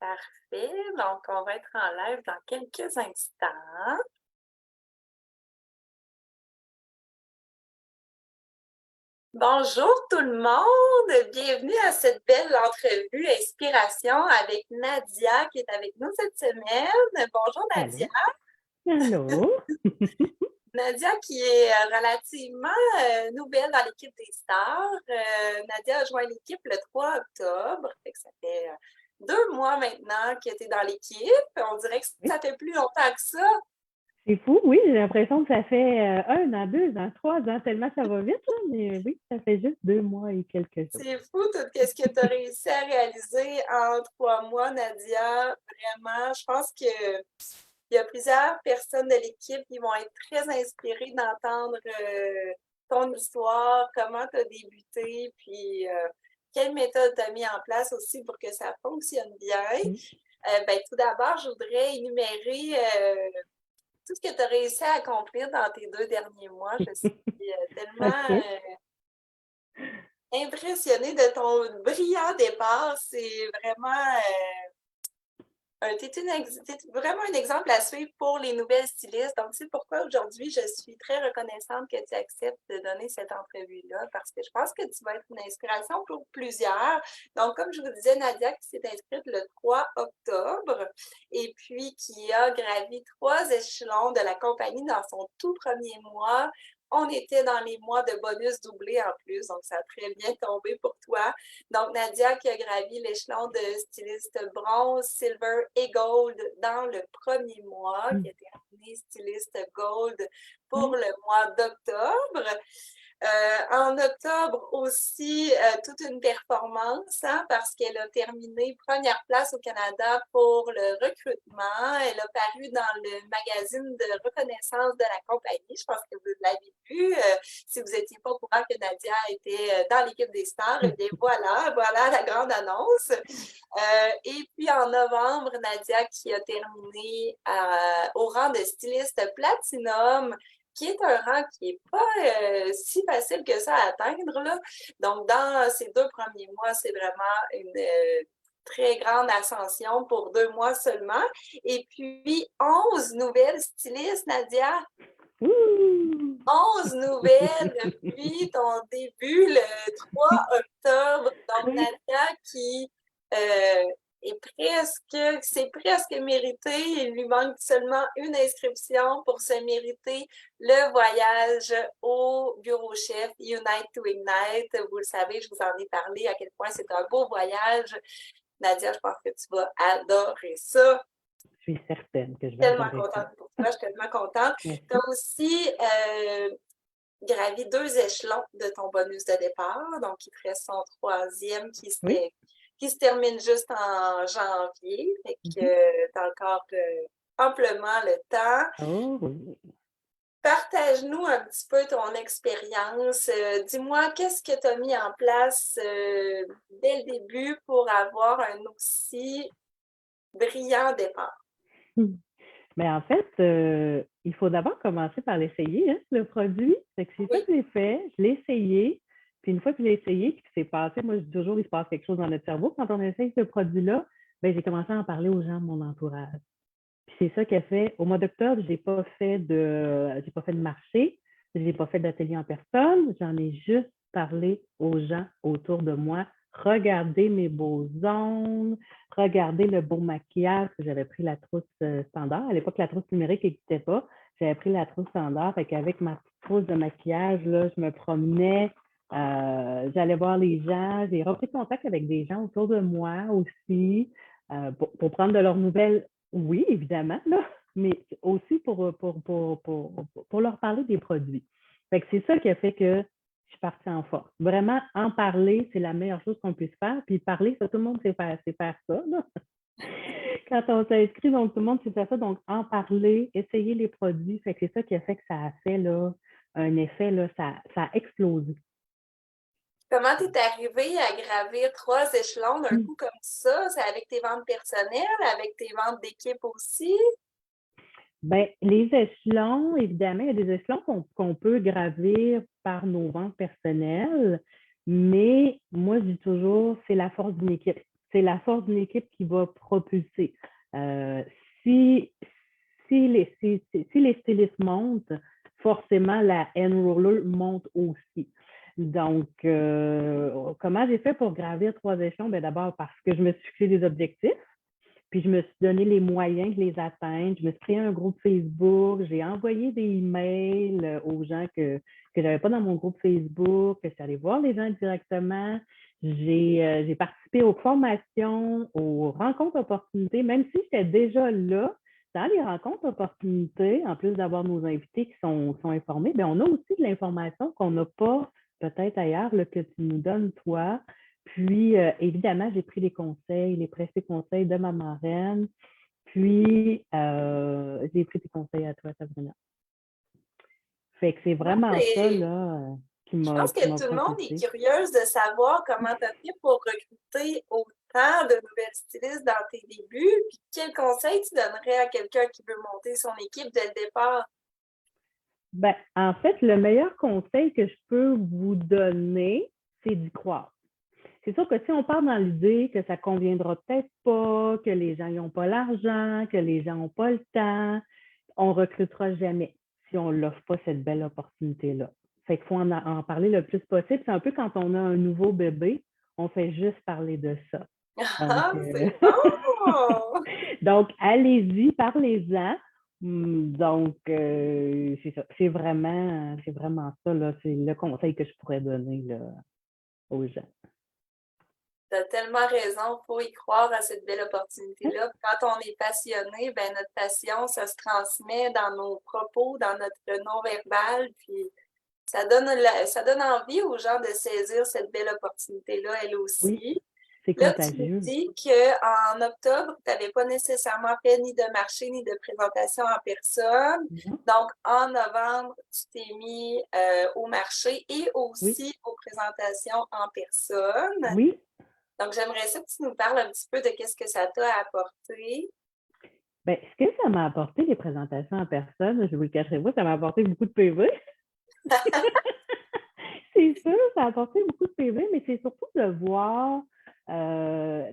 Parfait. Donc, on va être en live dans quelques instants. Bonjour tout le monde, bienvenue à cette belle entrevue Inspiration avec Nadia qui est avec nous cette semaine. Bonjour Nadia. Allô? Nadia qui est relativement nouvelle dans l'équipe des stars. Nadia a joint l'équipe le 3 octobre, fait que ça fait 2 mois maintenant qu'elle était dans l'équipe. On dirait que Oui. ça fait plus longtemps que ça. C'est fou, oui, j'ai l'impression que ça fait 1 an, 2 ans, 3 ans, tellement ça va vite, là, mais oui, ça fait juste 2 mois et quelques jours. C'est fou tout ce que tu as réussi à réaliser en 3 mois, Nadia. Vraiment, je pense que il y a plusieurs personnes de l'équipe qui vont être très inspirées d'entendre ton histoire, comment tu as débuté, puis quelle méthode tu as mis en place aussi pour que ça fonctionne bien. Mm. Tout d'abord, je voudrais énumérer tout ce que tu as réussi à accomplir dans tes 2 derniers mois. Je suis tellement OK. impressionnée de ton brillant départ. C'est vraiment t'es vraiment un exemple à suivre pour les nouvelles stylistes. Donc, c'est pourquoi aujourd'hui, je suis très reconnaissante que tu acceptes de donner cette entrevue-là parce que je pense que tu vas être une inspiration pour plusieurs. Donc, comme je vous disais, Nadia qui s'est inscrite le 3 octobre et puis qui a gravi 3 échelons de la compagnie dans son tout premier mois. On était dans les mois de bonus doublé en plus, donc ça a très bien tombé pour toi. Donc, Nadia qui a gravi l'échelon de styliste bronze, silver et gold dans le premier mois, qui a terminé styliste gold pour Oui. le mois d'octobre. En octobre aussi, toute une performance parce qu'elle a terminé première place au Canada pour le recrutement. Elle a paru dans le magazine de reconnaissance de la compagnie. Je pense que vous l'avez vu. Si vous n'étiez pas au courant que Nadia était dans l'équipe des stars, eh bien voilà la grande annonce. Et puis en novembre, Nadia qui a terminé au rang de styliste platinum qui est un rang qui n'est pas si facile que ça à atteindre, là. Donc, dans ces 2 premiers mois, c'est vraiment une très grande ascension pour 2 mois seulement. Et puis, 11 nouvelles stylistes, Nadia. Ouh! 11 nouvelles depuis ton début le 3 octobre. Donc, Oui. Nadia qui euh, c'est presque mérité. Il lui manque seulement une inscription pour se mériter le voyage au bureau chef Unite to Ignite. Vous le savez, je vous en ai parlé à quel point c'est un beau voyage. Nadia, je pense que tu vas adorer ça. Je suis certaine que je vais Tellement adorer ça. contente pour toi, je suis tellement contente. Tu Merci. as aussi gravi 2 échelons de ton bonus de départ, donc il te reste son troisième Oui. qui se termine juste en janvier, fait Mhm. que tu as encore amplement le temps. Oh, oui. Partage-nous un petit peu ton expérience. Dis-moi, qu'est-ce que tu as mis en place dès le début pour avoir un aussi brillant départ? Mais en fait, il faut d'abord commencer par l'essayer, hein, le produit. Fait que c'est ça Oui, que j'ai fait. Je l'ai essayé. Puis une fois que je l'ai essayé, puis que c'est passé, moi, je dis toujours, il se passe quelque chose dans notre cerveau. Quand on essaye ce produit-là, ben, j'ai commencé à en parler aux gens de mon entourage. Puis c'est ça qu'elle fait. Au mois d'octobre, j'ai pas fait de marché, j'ai pas fait d'atelier en personne. J'en ai juste parlé aux gens autour de moi. Regardez mes beaux ongles, regardez le beau maquillage. J'avais pris la trousse standard. À l'époque, la trousse numérique n'existait pas. J'avais pris la trousse standard. Fait qu'avec ma petite trousse de maquillage, là, je me promenais. J'allais voir les gens. J'ai repris contact avec des gens autour de moi aussi pour prendre de leurs nouvelles. Oui, évidemment, là, mais aussi pour leur parler des produits. Fait que c'est ça qui a fait que je suis partie en force. Vraiment, en parler, c'est la meilleure chose qu'on puisse faire. Puis parler, ça, tout le monde sait faire ça, là. Quand on s'inscrit, donc tout le monde sait faire ça. Donc, en parler, essayer les produits. Fait que c'est ça qui a fait que ça a fait là, un effet, là, ça a explosé. comment tu es arrivée à gravir 3 échelons d'un coup comme ça? C'est avec tes ventes personnelles, avec tes ventes d'équipe aussi? Ben, les échelons, évidemment, il y a des échelons qu'on peut gravir par nos ventes personnelles, mais moi, je dis toujours, c'est la force d'une équipe. c'est la force d'une équipe qui va propulser. Si, si les stylistes montent, forcément la Enroller monte aussi. Donc, comment j'ai fait pour gravir 3 échelons? Ben, d'abord parce que je me suis fixé des objectifs, puis je me suis donné les moyens de les atteindre. Je me suis créé un groupe Facebook, j'ai envoyé des emails aux gens que je n'avais pas dans mon groupe Facebook, que je suis allée voir les gens directement. J'ai participé aux formations, aux rencontres opportunités, même si j'étais déjà là, dans les rencontres opportunités, en plus d'avoir nos invités qui sont informés, bien, on a aussi de l'information qu'on n'a pas peut-être ailleurs, là, que tu nous donnes, toi. Puis, évidemment, j'ai pris les conseils, les précieux conseils de ma marraine. Puis, j'ai pris tes conseils à toi, Sabrina. Fait que c'est vraiment ça, Et là, qui je m'a pense que tout le monde est propulsée. curieuse de savoir comment tu as fait pour recruter autant de nouvelles stylistes dans tes débuts. Puis quel conseil tu donnerais à quelqu'un qui veut monter son équipe dès le départ? Ben, en fait, le meilleur conseil que je peux vous donner, c'est d'y croire. C'est sûr que si on part dans l'idée que ça ne conviendra peut-être pas, que les gens n'ont pas l'argent, que les gens n'ont pas le temps, on ne recrutera jamais si on ne l'offre pas cette belle opportunité-là. Fait qu'il faut en parler le plus possible. C'est un peu quand on a un nouveau bébé, on fait juste parler de ça. Donc, Ah, c'est bon! donc allez-y, parlez-en. Donc, c'est ça. C'est vraiment ça, là. C'est le conseil que je pourrais donner là, aux gens. Tu as tellement raison, il faut y croire à cette belle opportunité-là. Quand on est passionné, ben notre passion, ça se transmet dans nos propos, dans notre non-verbal, puis ça donne envie aux gens de saisir cette belle opportunité-là, elle Oui, aussi. c'est Là, tu me contagieux. dis qu'en octobre, tu n'avais pas nécessairement fait ni de marché ni de présentation en personne. Non? Donc, en novembre, tu t'es mis au marché et Oui, aussi aux présentations en personne. oui. Donc, j'aimerais ça que tu nous parles un petit peu de qu'est-ce que ça t'a apporté. Ben, ce que ça m'a apporté, les présentations en personne, je vous le cacherai pas, ça m'a apporté beaucoup de PV. C'est sûr, ça a apporté beaucoup de PV, mais c'est surtout de voir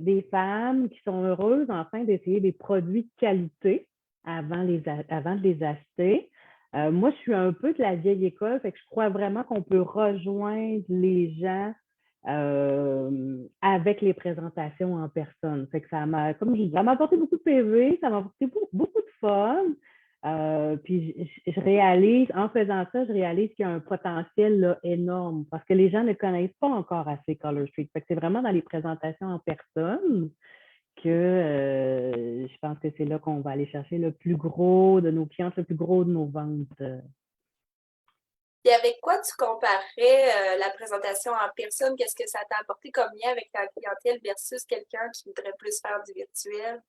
des femmes qui sont heureuses enfin d'essayer des produits de qualité avant de les acheter. Moi, je suis un peu de la vieille école, fait que je crois vraiment qu'on peut rejoindre les gens avec les présentations en personne. Fait que ça m'a, comme je dis, ça m'a apporté beaucoup de PV, ça m'a apporté beaucoup de fun. Puis je réalise, en faisant ça, je réalise qu'il y a un potentiel là, énorme parce que les gens ne connaissent pas encore assez Color Street. Fait que c'est vraiment dans les présentations en personne que je pense que c'est là qu'on va aller chercher le plus gros de nos clientes, le plus gros de nos ventes. Et avec quoi tu comparais la présentation en personne? Qu'est-ce que ça t'a apporté comme lien avec ta clientèle versus quelqu'un qui voudrait plus faire du virtuel?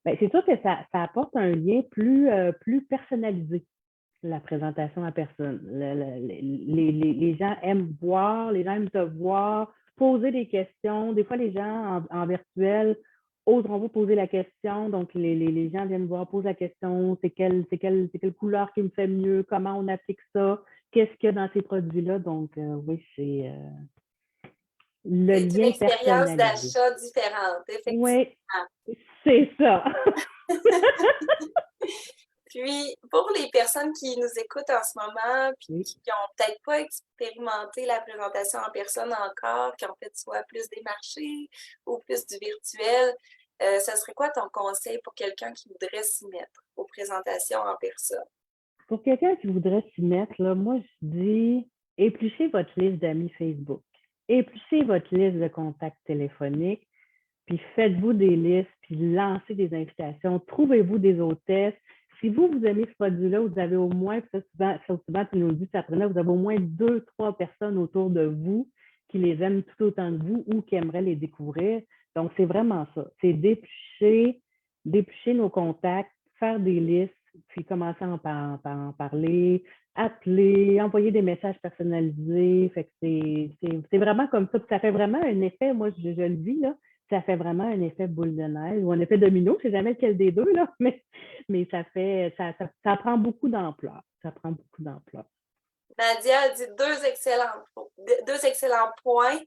Bien, c'est sûr que ça apporte un lien plus personnalisé, la présentation en personne. Les gens aiment voir, les gens aiment te voir, poser des questions. Des fois, les gens en virtuel oseront vous poser la question. Donc, les gens viennent voir, posent la question, c'est quelle couleur qui me fait mieux, comment on applique ça, qu'est-ce qu'il y a dans ces produits-là. Donc, oui, c'est le C'est une lien expérience personnalisé. d'achat différente, effectivement. Oui, c'est ça. Puis, pour les personnes qui nous écoutent en ce moment, puis Oui. qui n'ont peut-être pas expérimenté la présentation en personne encore, qui ont fait soit plus des marchés ou plus du virtuel, ça serait quoi ton conseil pour quelqu'un qui voudrait s'y mettre aux présentations en personne? Pour quelqu'un qui voudrait s'y mettre, là, moi, je dis épluchez votre liste d'amis Facebook, épluchez votre liste de contacts téléphoniques, puis faites-vous des listes, puis lancez des invitations, trouvez-vous des hôtesses. Si vous aimez ce produit-là, vous avez au moins, ça souvent tu nous le dis, Sabrina, vous avez au moins 2, 3 personnes autour de vous qui les aiment tout autant que vous ou qui aimeraient les découvrir. Donc, c'est vraiment ça. C'est d'éplucher nos contacts, faire des listes, puis commencer à en parler, appeler, envoyer des messages personnalisés. Fait que c'est vraiment comme ça. Puis ça fait vraiment un effet, moi, je le dis, là, ça fait vraiment un effet boule de neige ou un effet domino, je ne sais jamais lequel des deux, là, mais ça prend beaucoup d'ampleur. Ça prend beaucoup d'ampleur. Nadia a dit deux excellents points.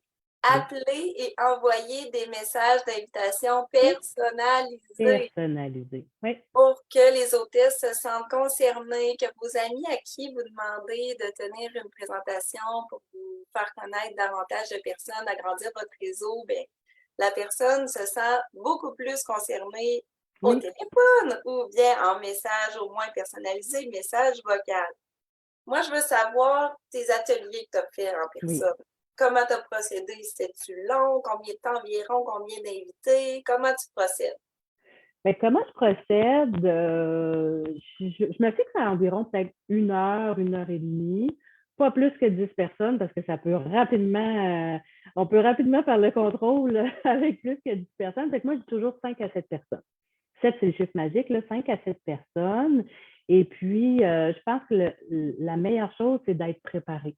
Oui, appeler et envoyer des messages d'invitation oui, personnalisés personnalisé. Oui, pour que les hôtesses se sentent concernées, que vos amis à qui vous demandez de tenir une présentation pour vous faire connaître davantage de personnes, agrandir votre réseau, bien, la personne se sent beaucoup plus concernée au oui. téléphone ou bien en message au moins personnalisé, message vocal. Moi, je veux savoir tes ateliers que tu as fait en Oui. personne. Comment tu as procédé? C'était-tu long? Combien de temps environ? Combien d'invités? Comment tu procèdes? Ben, comment je procède? Je me fixe à environ peut-être 1 heure et demie, pas plus que 10 personnes parce que ça peut rapidement, on peut rapidement faire le contrôle avec plus que 10 personnes. Fait que moi, j'ai toujours 5 à 7 personnes. 7, c'est le chiffre magique, là, 5 à 7 personnes. Et puis, je pense que la meilleure chose, c'est d'être préparé.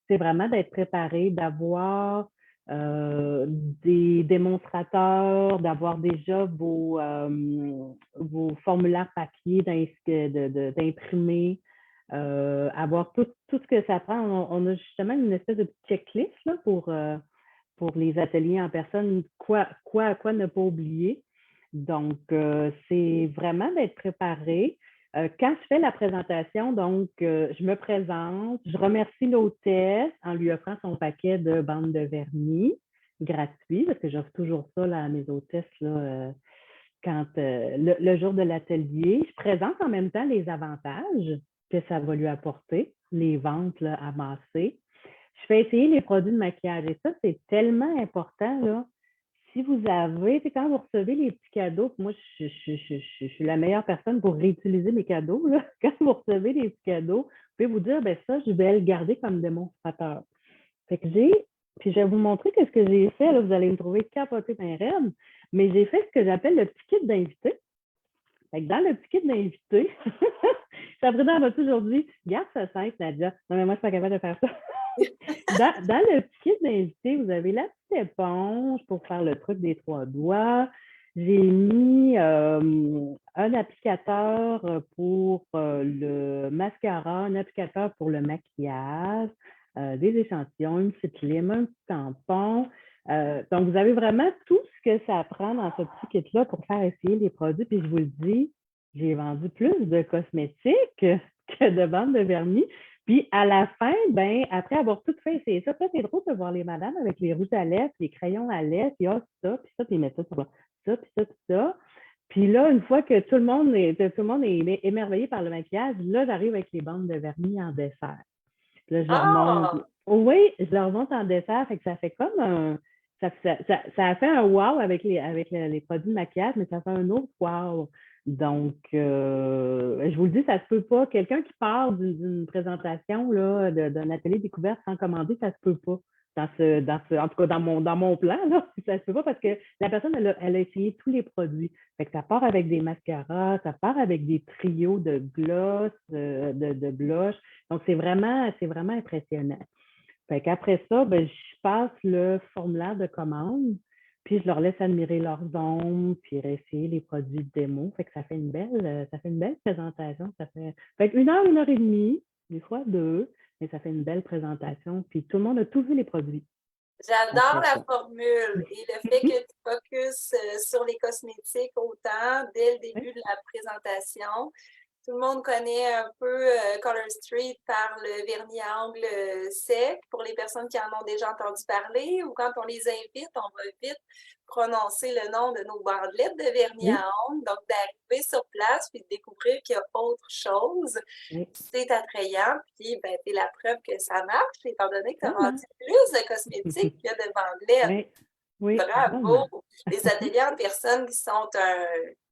C'est vraiment d'être préparé, d'avoir des démonstrateurs, d'avoir déjà vos formulaires papier d'imprimer, avoir tout ce que ça prend. On a justement une espèce de petite checklist là, pour les ateliers en personne, à quoi ne pas oublier. Donc, c'est vraiment d'être préparé. Quand je fais la présentation, donc, je me présente, je remercie l'hôtesse en lui offrant son paquet de bandes de vernis gratuit, parce que j'offre toujours ça là, à mes hôtesses là, quand, le jour de l'atelier. Je présente en même temps les avantages que ça va lui apporter, les ventes là, amassées. Je fais essayer les produits de maquillage. Et ça, c'est tellement important, là. Si vous avez, c'est quand vous recevez les petits cadeaux, moi, je suis la meilleure personne pour réutiliser mes cadeaux, là. Quand vous recevez les petits cadeaux, vous pouvez vous dire, ben ça, je vais le garder comme démonstrateur. Fait que puis je vais vous montrer ce que j'ai fait, là, vous allez me trouver capoté d'un raide, mais j'ai fait ce que j'appelle le petit kit d'invité. Fait que dans le petit kit d'invité, Sabrina m'a toujours dit, garde ça simple, Nadia. Non, mais moi, je suis pas capable de faire ça. Dans le petit kit d'invité, vous avez la petite éponge pour faire le truc des 3 doigts. J'ai mis un applicateur pour le mascara, un applicateur pour le maquillage, des échantillons, une petite lime, un petit tampon. Donc, vous avez vraiment tout ce que ça prend dans ce petit kit-là pour faire essayer les produits. Puis je vous le dis, j'ai vendu plus de cosmétiques que de bandes de vernis. Puis à la fin, ben, après avoir tout fait, c'est ça. C'est drôle de voir les madames avec les rouges à lèvres, les crayons à lèvres, puis ah, ça, puis ils mettent ça sur ça, puis ça, puis ça. Puis là, une fois que tout le monde est émerveillé par le maquillage, là, j'arrive avec les bandes de vernis en dessert. Là, je leur montre. Ah! Oui, je leur montre en dessert, fait que ça fait comme un. Ça a fait un wow avec les produits de maquillage, mais ça fait un autre wow. Donc, je vous le dis, ça se peut pas. Quelqu'un qui part d'une présentation là, d'un atelier découverte sans commander, ça se peut pas. En tout cas, dans mon plan, là, ça se peut pas parce que la personne, elle a essayé tous les produits. Fait que ça part avec des mascaras, ça part avec des trios de gloss, de blush. Donc, c'est vraiment impressionnant. Fait qu'après ça, ben, je passe le formulaire de commande, puis je leur laisse admirer leurs ombres, puis essayer les produits de démo. Fait que ça fait une belle présentation. Fait qu'une heure et demie, des fois 2, mais ça fait une belle présentation. Puis tout le monde a tout vu les produits J'adore après la ça. formule et le fait que tu focuses sur les cosmétiques autant dès le Oui, début de la présentation. Tout le monde connaît un peu Color Street par le vernis à ongles sec pour les personnes qui en ont déjà entendu parler ou quand on les invite, on va vite prononcer le nom de nos bandelettes de vernis oui, à ongles. Donc, d'arriver sur place puis de découvrir qu'il y a autre chose, oui, c'est attrayant. Puis, ben, c'est la preuve que ça marche étant donné que tu as vraiment. vendu plus de cosmétiques que de bandelettes. Oui, oui, Bravo! vraiment. Les ateliers en personne qui sont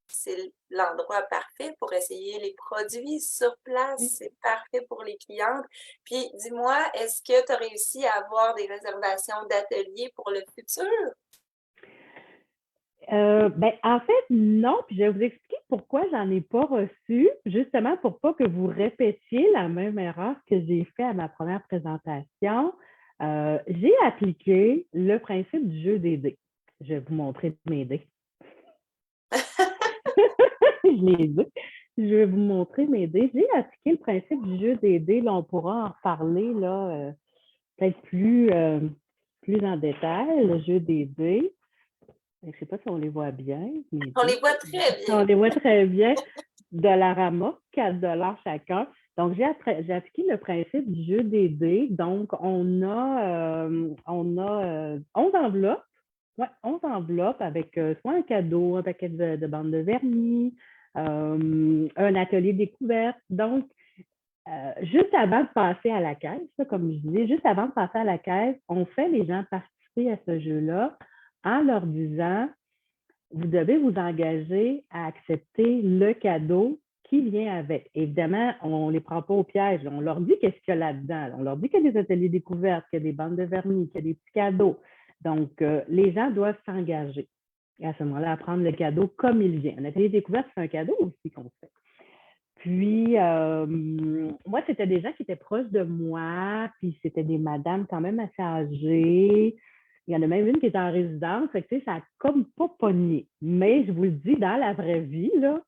c'est l'endroit parfait pour essayer les produits sur place. Oui. C'est parfait pour les clientes. Puis, dis-moi, est-ce que tu as réussi à avoir des réservations d'ateliers pour le futur? Ben, en fait, non. Puis je vais vous expliquer pourquoi j'en ai pas reçu, justement pour pas que vous répétiez la même erreur que j'ai fait à ma première présentation. J'ai appliqué le principe du jeu des dés. Je vais vous montrer mes dés. Je les ai. Je vais vous montrer mes dés. J'ai appliqué le principe du jeu des dés. Là, on pourra en reparler là, peut-être plus en détail, le jeu des dés. Je ne sais pas si on les voit bien. On les voit très On bien. les voit très bien. Dollarama, 4 $ chacun. Donc, j'ai appliqué le principe du jeu des dés. Donc, on a 11 enveloppes. Ouais, 11 enveloppes avec soit un cadeau, un paquet de bandes de vernis, un atelier découverte. Donc, juste avant de passer à la caisse, comme je disais, juste avant de passer à la caisse, on fait les gens participer à ce jeu-là en leur disant, vous devez vous engager à accepter le cadeau qui vient avec. Évidemment, on ne les prend pas au piège. On leur dit qu'est-ce qu'il y a là-dedans. On leur dit qu'il y a des ateliers découvertes, qu'il y a des bandes de vernis, qu'il y a des petits cadeaux. Donc, les gens doivent s'engager à ce moment-là à prendre le cadeau comme il vient. Un atelier découverte, c'est un cadeau aussi qu'on fait. Puis, moi, c'était des gens qui étaient proches de moi, puis c'était des madames quand même assez âgées. Il y en a même une qui est en résidence, fait que, tu sais, ça n'a comme pas pogné. Mais je vous le dis, dans la vraie vie, là,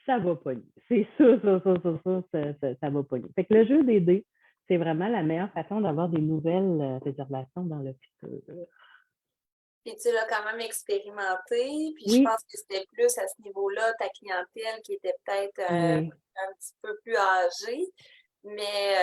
ça va pogner. C'est sûr, ça va pogner. Fait que le jeu des dés, c'est vraiment la meilleure façon d'avoir des nouvelles réservations dans le futur. Puis tu l'as quand même expérimenté, puis je Oui, pense que c'était plus à ce niveau-là ta clientèle qui était peut-être oui. un petit peu plus âgée, mais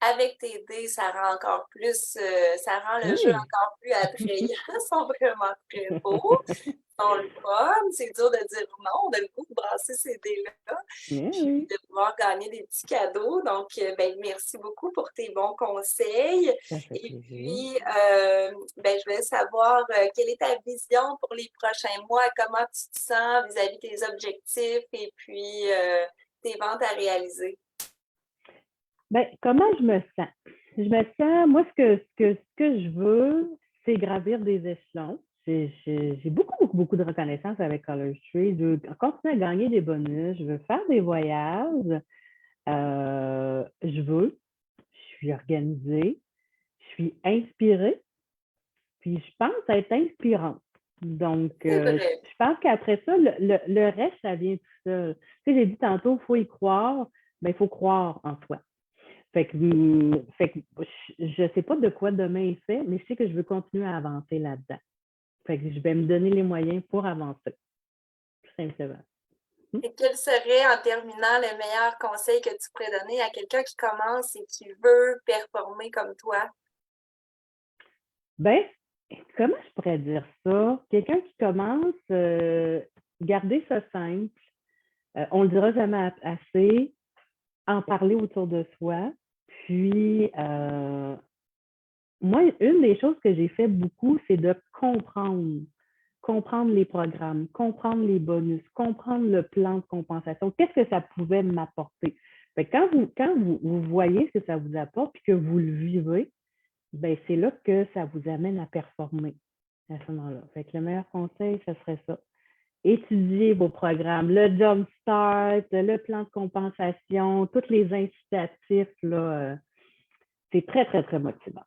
avec tes dés, ça rend encore plus, ça rend le jeu Oui. encore plus attrayant. Ils sont vraiment très beaux, ils sont le fun, c'est dur de dire non, on a le goût de brasser ces dés-là, puis Oui. de pouvoir gagner des petits cadeaux. Donc, ben, merci beaucoup pour tes bons conseils. Ça fait Et plaisir. puis, ben, je voulais savoir quelle est ta vision pour les prochains mois, comment tu te sens vis-à-vis de tes objectifs et puis tes ventes à réaliser. Ben, comment je me sens? Je me sens, moi, ce que je veux, c'est gravir des échelons. J'ai beaucoup de reconnaissance avec Color Street. Je veux continuer à gagner des bonus. Je veux faire des voyages. Je suis organisée. Je suis inspirée. Puis je pense être inspirante. Donc, C'est vrai. je pense qu'après ça, le reste, ça vient tout seul. Tu sais, j'ai dit tantôt, il faut y croire. Ben, il faut croire en soi. Fait que je ne sais pas de quoi demain est fait, mais je sais que je veux continuer à avancer là-dedans. Fait que je vais me donner les moyens pour avancer, tout simplement. Et quel serait, en terminant, le meilleur conseil que tu pourrais donner à quelqu'un qui commence et qui veut performer comme toi? Ben, comment je pourrais dire ça? Quelqu'un qui commence, garder ça simple, on ne le dira jamais assez, en parler autour de soi. Puis, moi, une des choses que j'ai fait beaucoup, c'est de comprendre les programmes, comprendre les bonus, comprendre le plan de compensation. Qu'est-ce que ça pouvait m'apporter? Quand vous voyez ce que ça vous apporte et que vous le vivez, ben, c'est là que ça vous amène à performer à ce moment-là. Fait que le meilleur conseil, ce serait ça. Étudiez vos programmes, le Jump Start, le plan de compensation, tous les incitatifs, là, c'est très, très, très motivant.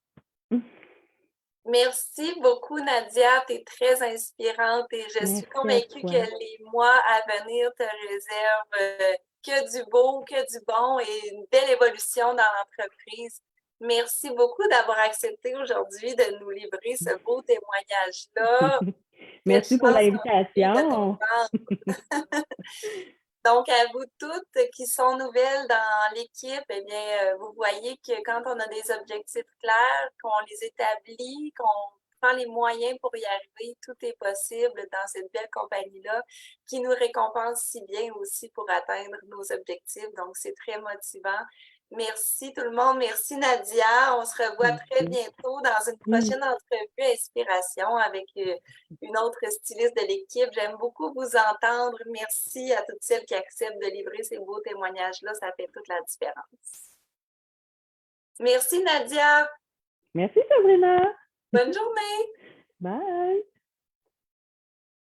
Merci beaucoup, Nadia. Tu es très inspirante et je suis Merci à convaincue que toi. les mois à venir te réservent que du beau, que du bon et une belle évolution dans l'entreprise. Merci beaucoup d'avoir accepté aujourd'hui de nous livrer ce beau témoignage-là. Quelle Merci pour chance qu'on a eu de l'invitation. t'entendre. Donc, à vous toutes qui sont nouvelles dans l'équipe, eh bien, vous voyez que quand on a des objectifs clairs, qu'on les établit, qu'on prend les moyens pour y arriver, tout est possible dans cette belle compagnie-là qui nous récompense si bien aussi pour atteindre nos objectifs. Donc, c'est très motivant. Merci tout le monde. Merci Nadia. On se revoit très Merci. bientôt dans une prochaine entrevue Inspiration avec une autre styliste de l'équipe. J'aime beaucoup vous entendre. Merci à toutes celles qui acceptent de livrer ces beaux témoignages-là. Ça fait toute la différence. Merci Nadia. Merci, Sabrina. Bonne journée. Bye.